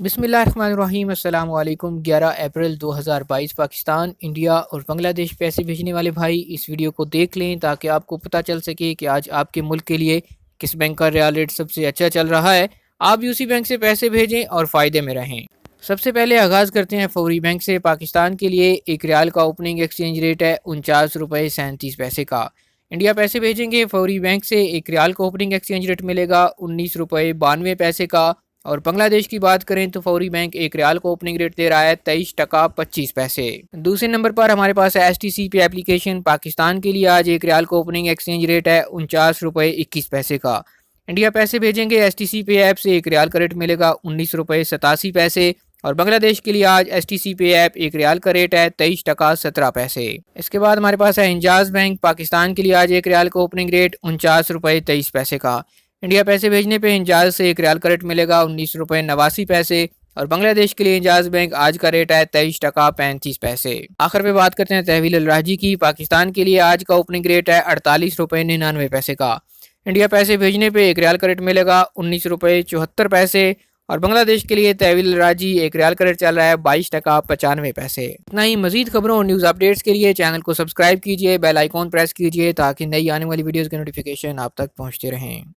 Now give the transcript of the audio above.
बिस्मिल्लाहिर्रहमानिर्रहीम अस्सलाम वालेकुम। 11 अप्रैल 2022 पाकिस्तान, इंडिया और बांग्लादेश पैसे भेजने वाले भाई इस वीडियो को देख लें ताकि आपको पता चल सके कि आज आपके मुल्क के लिए किस बैंक का रियाल रेट सबसे अच्छा चल रहा है। आप भी उसी बैंक से पैसे भेजें और फ़ायदे में रहें। सबसे पहले आगाज़ करते हैं फौरी बैंक से। पाकिस्तान के लिए एक रियाल का ओपनिंग एक्सचेंज रेट है 49 रुपये 37 पैसे का। इंडिया पैसे भेजेंगे फौरी बैंक से एक रियाल का ओपनिंग एक्सचेंज रेट मिलेगा 19 रुपये 92 पैसे का। और बांग्लादेश की बात करें तो फौरी बैंक एक रियाल को ओपनिंग रेट दे रहा है 23 टका 25 पैसे। दूसरे नंबर पर हमारे पास है STC पे एप्लीकेशन। पाकिस्तान के लिए आज एक रियाल को ओपनिंग एक्सचेंज रेट है 49 रुपये 21 पैसे का। इंडिया पैसे भेजेंगे STC पे ऐप से एक रियाल का रेट मिलेगा 19 रुपये 87 पैसे। और बांग्लादेश के लिए आज STC पे ऐप एक रियाल का रेट है 23 टका 17 पैसे। इसके बाद हमारे पास है इंजाज बैंक। पाकिस्तान के लिए आज एक रियाल का ओपनिंग रेट 49 रुपये 23 पैसे का। इंडिया पैसे भेजने पे इंजाज से एक रियाल का रेट मिलेगा 19 रुपये 89 पैसे। और बांग्लादेश के लिए इंजाज बैंक आज का रेट है 23 टका 35 पैसे। आखिर पे बात करते हैं तहवील अल राजी की। पाकिस्तान के लिए आज का ओपनिंग रेट है 48 रुपये 99 पैसे का। इंडिया पैसे भेजने पे एक रियाल का रेट मिलेगा 19 रुपये 74 पैसे। और बांग्लादेश के लिए तहवील अल राजी एक रियाल का रेट चल रहा है 22 टका 95 पैसे। इतना ही। मजीद खबरों और न्यूज़ अपडेट्स के लिए चैनल को सब्सक्राइब कीजिए, बेल आइकॉन प्रेस कीजिए ताकि नई आने वाली वीडियोज़ की नोटिफिकेशन आप तक पहुँचते रहें।